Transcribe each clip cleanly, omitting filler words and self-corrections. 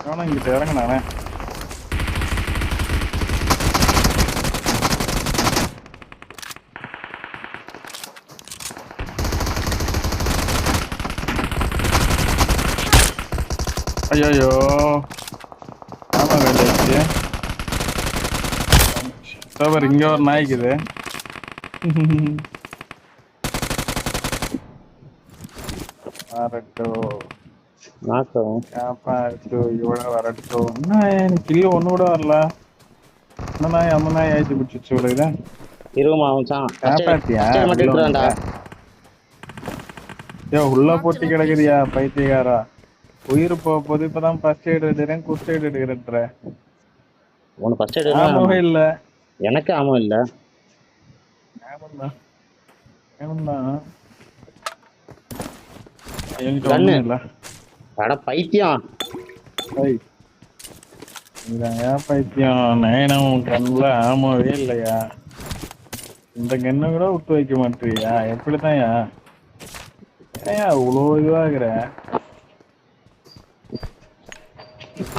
எவனா இங்கிட்ட இறங்கினானே. ஐயோ ஆமா வேண்டிய சோபர் இங்க ஒரு நாய்க்குது. இவ்வளவு வரட்டும். என்ன எனக்கு கில்லு ஒண்ணு கூட வரல. அந்த நாய் அந்த நாய் ஆயிடுச்சு பிடிச்சிச்சு விடுது. உள்ள போட்டி கிடக்குதியா பைத்தியக்காரா. உயிர் போகுது. இப்பதான் ஃபர்ஸ்ட் எய்ட் எடுக்கிறேன், குஸ்ட் எய்ட் எடுக்கிறேன்ற. உனக்கு ஃபர்ஸ்ட் எய்ட் ஆமாவே இல்ல. எனக்கு ஆமா இல்ல. பைத்தியம் பைத்தியம். நயனம் கண்ணுல ஆமாவே இல்லையா? இந்த கண்ணை கூட விட்டு வைக்க மாட்டியா? எப்படித்தான்யா ஏயா இவ்வளோ இதுவாகிற?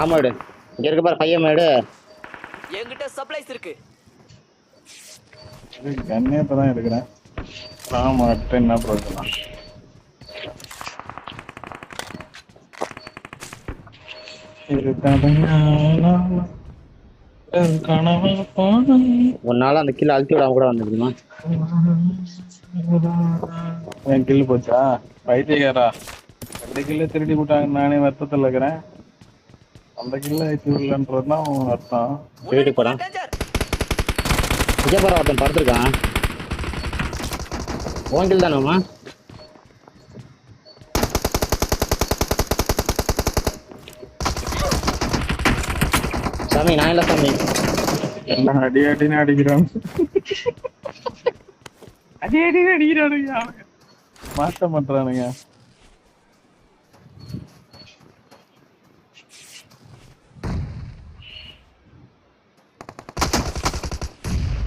ஆமாடு இங்க இருக்க பாரு பையன் மேடு. என்கிட்ட சப்ளைஸ் இருக்கு. கண்ணே இப்பதான் எடுக்கிறேன். ஆமா என்ன பிரச்சனை? உன்னால அந்த கில் அழுத்தி விடாம கூட வந்துருக்குமா? என் கில்லு போச்சா? பைத்தியக்காரா, 2 கில்ல திருடி விட்டாங்க. நானே வருத்தத்தில் இருக்கிறேன். அந்த கில்ல ஆயிடுச்சு இல்லைன்றதுதான் அர்த்தம். திருடி போறான். விஜயபுரம் ஒருத்தன் படுத்திருக்கான். உன் கில் தானேம்மா? சாமி நான் இல்ல சாமி. எல்லாம் அடி அடின்னு அடிக்கிறான். அடி அடின்னு அடிக்கிறானுங்க. மாற்ற பண்றானுங்க.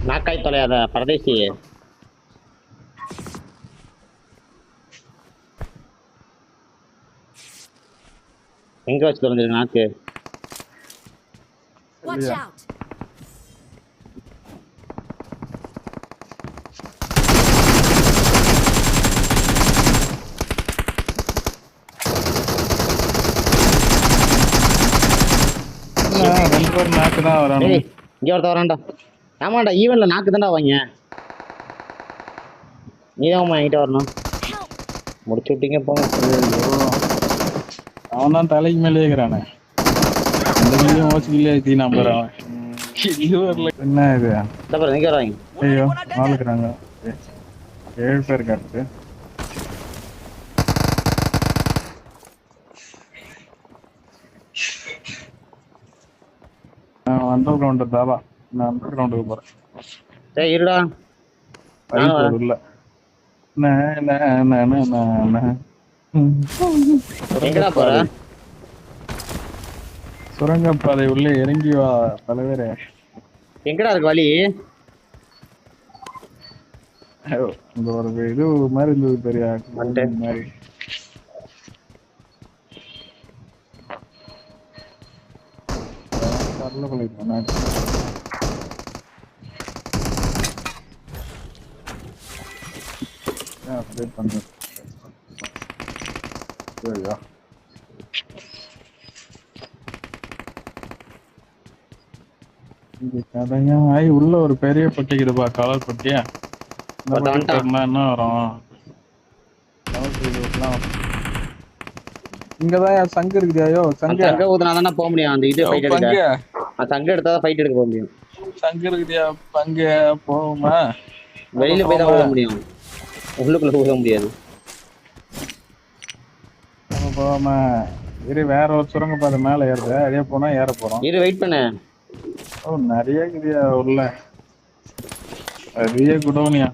நாக்காய் தொலையாத பரதேசி. எங்க வச்சு தொலைஞ்சிருக்கு நாக்கு? Watch out. நாக்கு தான் வரானு. இங்க ஒருத்த வரான்டா. ஆமாண்டா ஈவன்ல நாக்கு தான்டா வாங்க. நீதான் என்கிட்ட வரணும். முடிச்சு விட்டீங்க போங்க. அவன் தான் தலைக்கு மேலே இருக்கிறானே. அந்த கில்லையும் ஓசிக்கிலே தீ நம்பர். அவன் என்ன இது? எங்க வராங்க? ஐயோ ஆளுக்குறாங்க. 7 பேர் காட்டு. அண்டர் கிரவுண்ட் தாவா. நான் அண்டர் கிரவுண்டுக்கு போறேன். சரி இருடா. இல்ல எங்கடா போற? சுரங்கப்பாதை உள்ளே இறங்கி வா தலைவரே. எங்கடா இருக்கு வழி? இந்த ஒரு இது மாதிரி இருந்தது தெரியா மாதிரி. உள்ள ஒரு பெரிய பட்டிக்குதுப்பா, கலர் பட்டியா. என்ன வரும்? இங்கதான் சங்கு இருக்குதாயோ. சங்க ஊதுனாதானே போக முடியும். அந்த இது ஃபைட் எடுக்க. சங்க எடுத்தாதான் ஃபைட் எடுக்க போக முடியும். சங்கு இருக்குதியா? பங்கு போகுமா? வெளியில போய் தான் ஊத முடியும். உள்ளுக்குள்ள ஊத முடியாது. போகாம இரு. வேற ஒரு சுரங்கப்பாதை மேல ஏறுது. அதே போனா ஏற போறோம். இரு வெயிட் பண்ணு. ஓ நிறைய இருக்குதியா உள்ள. நிறைய குடோனியா.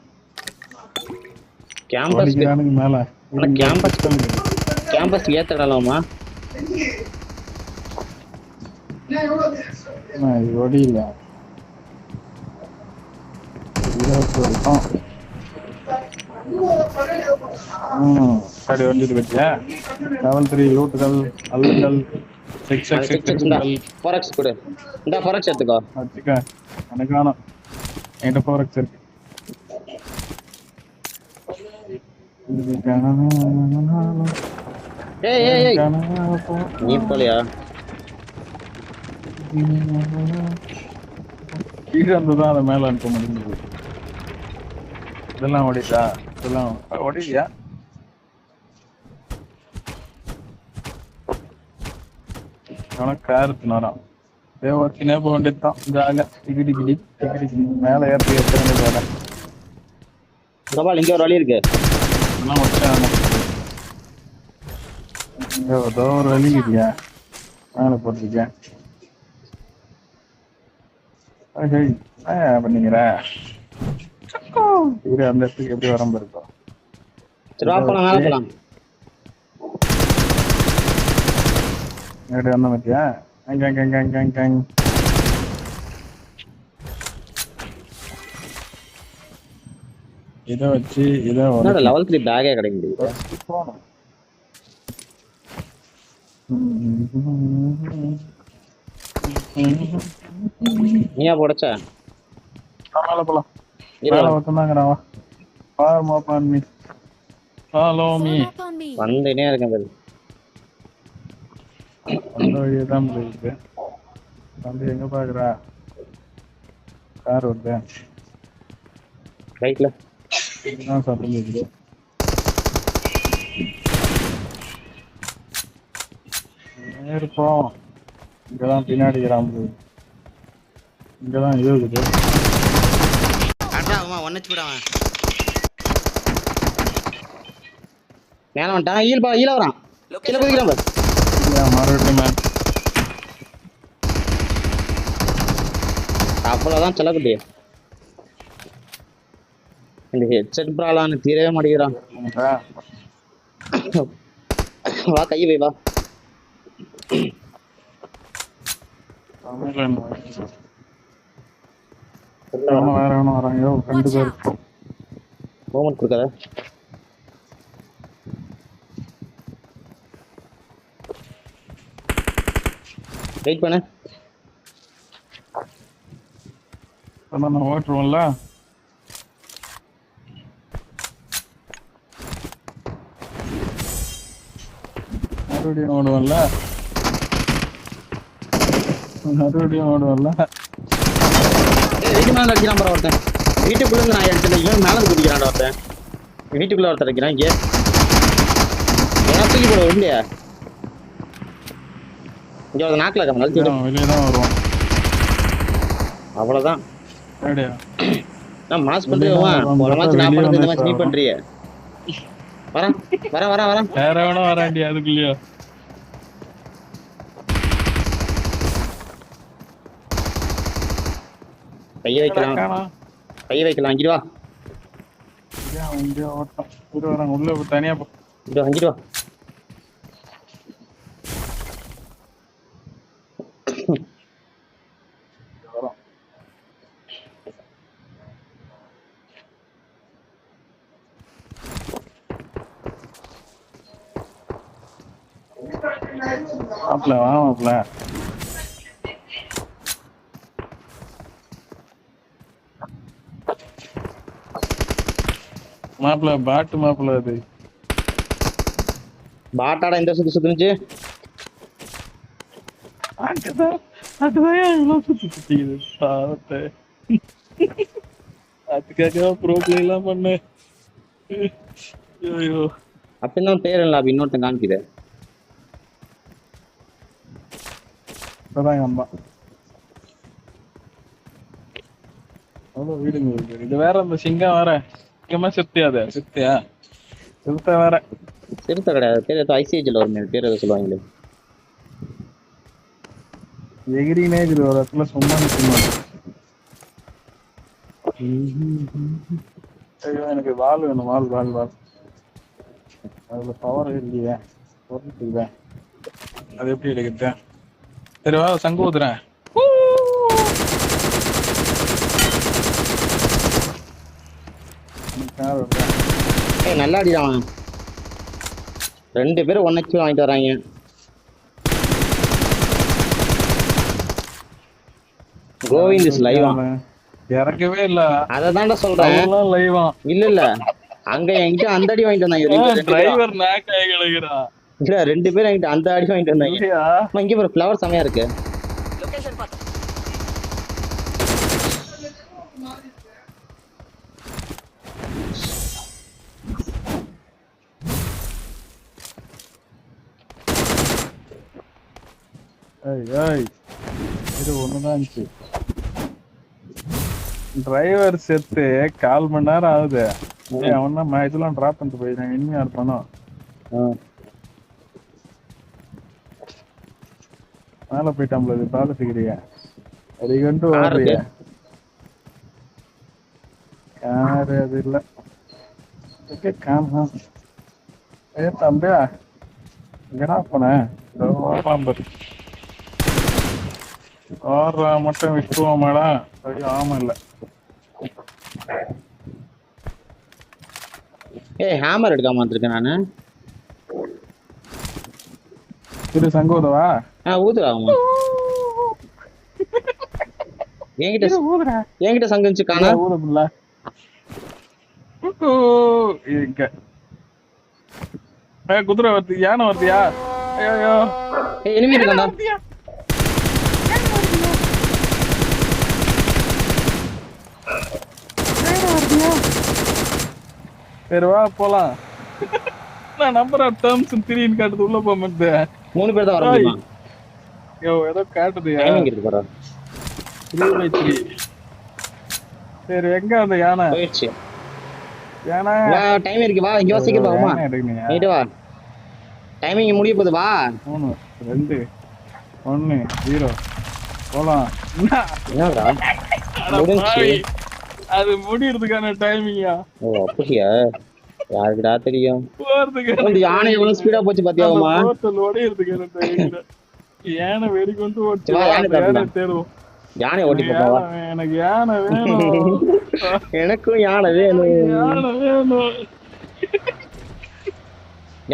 கேம்பஸ் மேல கேம்பஸ் ஏத்தடலாமா? ஒடியில சரி வந்துட்டு பத்தியா லெவல் 3 லூட்டுகள் அல்லுங்கள் சிக்ஸ் அது எக்ஸ் சிக்ஸ் இந்தா திருட்டுங்கள் ஃபோரக்ஸ் கொடு. இந்த ஃபோரக்ஸ் எடுத்துக்கோ. வச்சுக்க எனக்கு வேணும் என்கிட்ட ஃபோரக்ஸ் இருக்கு ஏய் ஏய் ஏய் நீ போலியா? கீழே இருந்துதான் அதை மேல அனுப்ப முடிஞ்சது. இதெல்லாம் ஓடிட்டா இதெல்லாம் ஓடியா காரத்து நேரம் தேவத்தினே போக வேண்டியதுதான் ஜாக டிகிடி மேல ஏற்றி ஏற்ற வேண்டியது. கபால் இங்க ஒரு வழி இருக்கு. அதெல்லாம் வச்சாங்க ஏதோ ஒரு வழி இல்லையா மேல போட்டிருக்கேன். பண்ணீங்கிற அந்த இடத்துக்கு எப்படி வரம்பு இருக்கும். சரி வா போலாம், மேல போலாம். எப்படி வந்த மத்தியா இதை வச்சு இதை லெவல் 3 பேக்கே கிடைக்குது. போகணும். நீயா போடச்ச மேல போலாம் மேல ஒருத்தந்தாங்கடா ஃபாலோ மீ வந்துனே இருக்கேன் பாரு. அந்த வழியே தான் போயிருக்கு. வந்து எங்க பாக்குறா கார் வருது ரைட்ல இதுதான் சத்தம் இருக்குது. இருப்போம் இங்கதான் பின்னாடி கிராமம் இங்கதான் இருக்குது. மேல வந்துட்டான். ஈழ வரான். கீழே குதிக்கிறான் பாரு. மறுபடியும் மேம் அவ்வளவுதான் செல்லக்குட்டி. இந்த ஹெட்செட் ப்ராலான்னு தீரவே மாட்டேங்கிறான். வா கையை வை வா. வேற வேணும் வராங்க ரெண்டு பேர் மூமெண்ட் கொடுக்காத. வெயிட் பண்ணு. நான் ஓட்டுருவோம்ல மறுபடியும் ஓடுவோம்ல வீட்டு மேல அடிக்கிறான் பாரு ஒருத்தன். வீட்டுக்குள்ள இருந்து நான் எடுத்துல இவன் மேல குதிக்கிறான் ஒருத்தன். வீட்டுக்குள்ள ஒருத்தர் அடிக்கிறான். இங்கே ஏன்னா தூக்கி போட இல்லையா? இங்க ஒரு நாக்கில் வெளியே தான் வருவோம். அவ்வளவுதான். நான் மாஸ் பண்றேன். ஒரு மேட்ச் நான் பண்றது இந்த மேட்ச் நீ பண்றிய. வரேன் வரேன் வரேன் வரேன். வேற வேணா வராண்டி அதுக்குள்ளேயோ. கையை வைக்கலாம் அங்கிட்டு வா. உள்ள தனியா அங்கிட்டு வா. மாப்பிள்ள வா மாப்பிள்ள மாப்பிள்ள பாட்டு மாப்பிள்ள அது பாட்டாடா இந்த சுத்து சுத்துனுச்சு. அதுக்காக ப்ரோப்ளம் எல்லாம் பண்ண அப்படின்னா பேர் இல்லை. அப்ப இன்னொருத்தன் காமிக்குது. அம்மா அவ்வளோ வீடுங்க இருக்கு. இது வேற இந்த சிங்கம் வேற சிங்கமா சித்தியா சிறுத்தை வேற. சிறுத்தை கிடையாது. பேர் ஏதோ ஐசிஏஜில் ஒரு பேர் ஏதோ சொல்லுவாங்களே. எகிரினே இருக்குது ஒரு இடத்துல சும்மா நிற்கணும். எனக்கு வால் வேணும். வால் அதுல பவர் இல்லையே. அது எப்படி எடுக்குது? சரி வா சங்கு ஊத்துறேன். கார் ஏய் நல்லா அடிதான் அவன். 2 பேரும் 1x வாங்கிட்டு வராங்க. கோவிந்த் இஸ் லைவா? இறக்கவே இல்ல. அததான்டா சொல்றேன். லைவா இல்ல அங்க என்கிட்ட அந்த அடி வாங்கிட்டு வந்தாங்க. டிரைவர் நாக் ஆகி கிடக்குறான். இல்ல 2 பேரும் என்கிட்ட அந்த அடி வாங்கிட்டு வந்தாங்க. இல்லையா? இங்க ஒரு ஃப்ளவர் செமையா இருக்கு. லொகேஷன் பாத்து. ஏய் இது ஒண்ணுதான் இருந்துச்சு. டிரைவர் செத்து 1/4 மணி நேரம் ஆகுது. அவன் தான் இதெல்லாம் டிராப் பண்ணிட்டு போயிருக்கான். இனிமையா இருப்பானோ? மேல போயிட்டான்ல. இது பாத்துக்கிறியா? அது கண்டு வர்றியா? யாரு அது இல்ல. காமா ஏ தம்பியா எங்கடா போன? மட்டும் விட்டுருவோமாடா? ஐயோ ஆமா இல்ல. ஏய் ஹேமர் எடுக்காம வந்திருக்கேன் நானு. இது சங்கோதவா? ஊதுறாமா என்கிட்ட சங்கச்சு காணா. ஊதுல இங்க குதிரை வருது. யானை வருதியா? ஐயோ எனிமி இருக்காண்டா. சரி வா போலாம். நான் நம்பர் ஆஃப் டர்ம்ஸ் 3 காட்டுது. உள்ள போக மாட்டேன். 3 பேர் தான் வர முடியுமா? ஏதோ காட்டுது. டைமிங் இருக்கு பாரு. 3/3. சரி எங்க அந்த யானை போயிடுச்சு. யானை டைம் இருக்கு. வா இங்க வா சீக்கிரம் வாமா. நீட்டு வா. டைமிங் முடிய போகுது. வா 3 2 1 0 போலாம். என்னடா முடிஞ்சு? அது முடியறதுக்கான டைமிங்கா? ஓ அப்படியா? யாருக்குடா தெரியும்? போறதுக்கு இந்த யானை எவ்வளவு ஸ்பீடா போச்சு பாத்தியாமா? Hotel ஓடிறதுக்கான timing. யானை வெறி கொண்டு ஓடிச்சு. யானை தேடுவோம். யானை ஓட்டி போவா. எனக்கு யானை வேணும். எனக்கும் யானை வேணும். யானை வேணும்.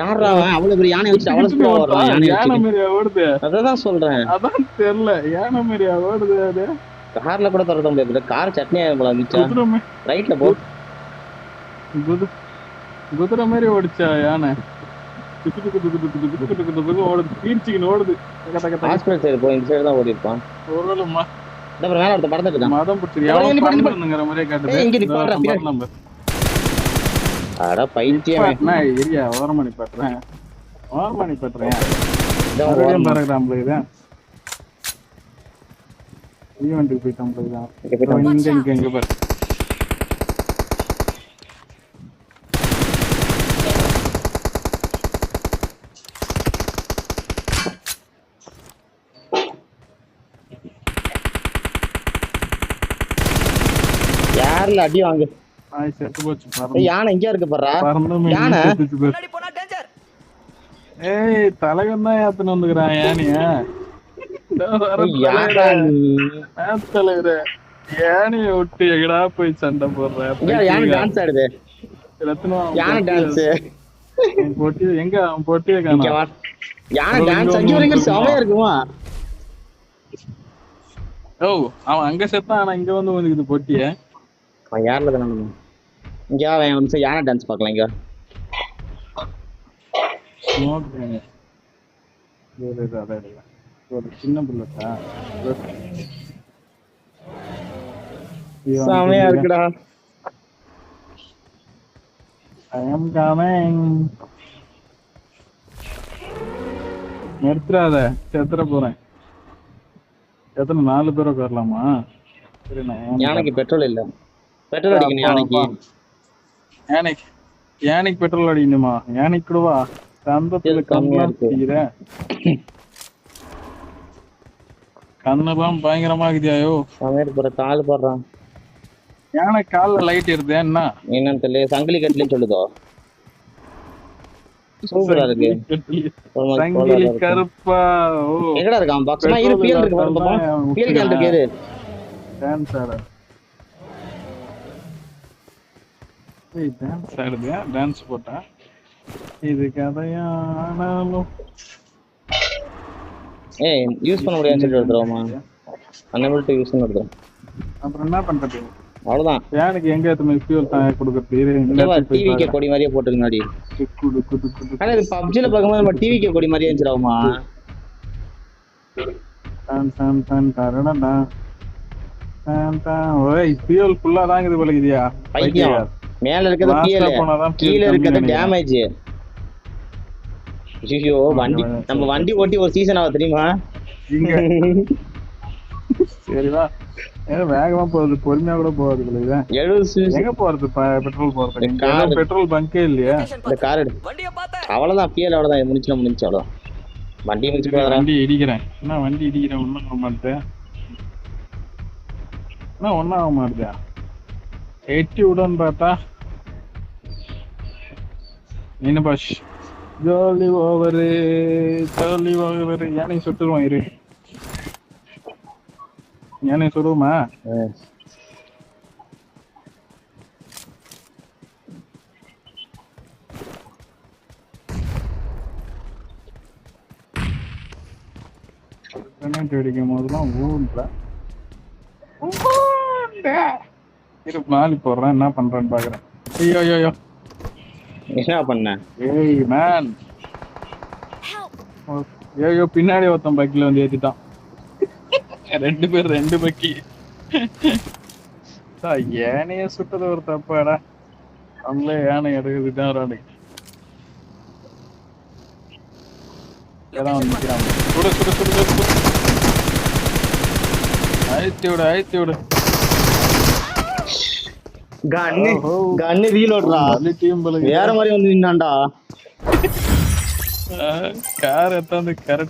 யாரா அவன் அவ்வளவு பெரிய யானை வச்சு அவ்வளவு ஸ்பீடா ஓடுறான்? யானை மாதிரியா ஓடுது? அதான் சொல்றேன். அதான் தெரியல. யானை மாதிரியா ஓடுது? அது கார்ல கூட தொடர முடியாது. கார் சட்னி போல மிச்சா. ரைட்ல போ. குதிரை மாதிரி ஓடிச்சா யானை? ஓடுது. பீர்ச்சிக்கு ஓடுது. ஹாஸ்பிடல் சைடு போ. இந்த சைடு தான் ஓடி இருப்பான். ஒருவேளைமா இந்த மேல ஒருத்த பறந்துட்டு இருக்கான். மதம் பிடிச்சிருக்கிற மாதிரியே காட்டுது. இங்க நிப்பாடுறா நம்பர். அட பைத்தியமே. நான் ஏரியா ஓரமணி பண்றேன். ஓரமணி பண்றேன். இந்த பாராகிராம்ல இது ஈவென்ட்க்கு போய்ட்டான் போய்தான். இங்க பாரு. யார்ல அடி வாங்கு. நாய் செத்து போச்சு பாரு. யானை இங்க இருக்கு பாறா. யானை முன்னாடி போனா டேஞ்சர். ஏய் தலைவன் தான் ஏத்துன வந்துக்கறான் யானைய. யாரா நீ? தலைவரே யானைய விட்டு எங்கடா போய் சண்டை போடுற? யானை டான்ஸ் ஆடுது. யானை டான்ஸ். போட்டி எங்க? அவன் போட்டியே காணோம். யானை டான்ஸ் அங்க வரைக்கும் செமையா இருக்குமா? ஓ அவன் அங்க செத்தான். ஆனா இங்க வந்து வந்துக்குது போட்டிய. அவன் யாருல தானே? இங்க அவன் வந்து யானை டான்ஸ் பார்க்கலாம். இங்க ஒரு சின்ன புல்லட்டா செமையா இருக்குடா. I am coming. நிறுத்துறாத, செத்துற போறேன். எத்தனை 4 பேரை வரலாமா? சரி யானைக்கு பெட்ரோல் இல்ல. பெட்ரோல் அடிக்கணும் யானைக்கு. யானைக்கு பெட்ரோல் அடிக்கணுமா? யானைக்கு கூடவா? சந்தத்துல கம்மியா இருக்கு. கண்ணெல்லாம் பயங்கரமா இருக்குதியாயோ. சமையல் போற கால் போடுறான். யானை கால்ல லைட் இருது என்ன? என்னன்னு தெரியல. சங்கிலி கட்டிலே சொல்லுதோ. சூப்பரா இருக்கு. சங்கிலி கருப்பா. எங்கடா இருக்கான்? பாக்ஸ்னா இரு பிஎல் இருக்கு பாருப்பா. பிஎல் கேன் இருக்கு. டான்ஸ் ஆட. டான்ஸ் ஆடுது, டான்ஸ் போட்டா இது கதையானாலும் ஏய் யூஸ் பண்ண முடியாதுன்னு சொல்லி எடுத்துருவோமா? அந்த மாதிரி யூஸ் பண்ணி எடுத்துரும். அப்புறம் என்ன பண்றது? அவ்வளவுதான். ஃபேனுக்கு எங்க எத்தனை ஃபியூல் தான் கொடுக்குறது? டிவிக்கு கொடி மாதிரியே போட்டுருக்கு முன்னாடி. குடு குடு குடு. ஆனா இது பப்ஜில பார்க்கும்போது நம்ம டிவிக்கு கொடி மாதிரியே இருந்துச்சுடாமா. டான் டான் டான் டரடடா. டான் டான். ஓய் ஃபியூல் ஃபுல்லா தாங்குது போல இதுயா. பைத்தியம். மேல இருக்கிறது ஃபியூல், கீழ இருக்கிறது டேமேஜ். ஐயோ வண்டி, நம்ம வண்டி ஓட்டி ஒரு சீசன் ஆகும் தெரியுமா? இங்க சரி வா. ஏதோ வேகமா போகுது, பொறுமையா கூட போகுது போல இது. 70 எங்க போறது? பெட்ரோல் போறது. பெட்ரோல் பங்கே இல்லையா? இந்த கார் எடு. வண்டியை பார்த்தேன். அவ்வளவுதான் ஃபியூல், அவ்வளவுதான் முடிச்சு அவ்வளவுதான். வண்டி முடிச்சு போறா. வண்டி இடிக்கிறேன். என்ன வண்டி இடிக்கிறேன்? ஒன்னும் ஆக மாட்டேன். என்ன ஒன்னும் ஆக மாட்டேன். எட்டி விடன்னு பார்த்தா என்ன பாஷ் ஜோலி ஓவரு, ஜோலி ஓவரு. யானை சுட்டுருவான் இரு. யானை சுடுவோமா? அடிக்கும் போதெல்லாம் ஊர்ல இரு மாலி போடுறேன். என்ன பண்றேன்னு பாக்குறேன். ஐயோ ஐயோ என்ன பண்ண? ஏய் மேன், ஐயோ பின்னாடி ஒருத்தன் பக்கில வந்து ஏத்திட்டான். 2 பேர் 2 பக்கி. யானைய சுட்டது ஒரு தப்பாடா. அவங்களே யானை எடுக்குதுதான் ராணி. ஏதாவது நிக்கிறாங்க. சுடு சுடு சுடு சுடு. அழுத்தி விடு அழுத்தி விடு. கன்னு ரீலோட்ரா. வேற மாதிரி வந்து நின்னான்டா. Car எத்தாந்து correct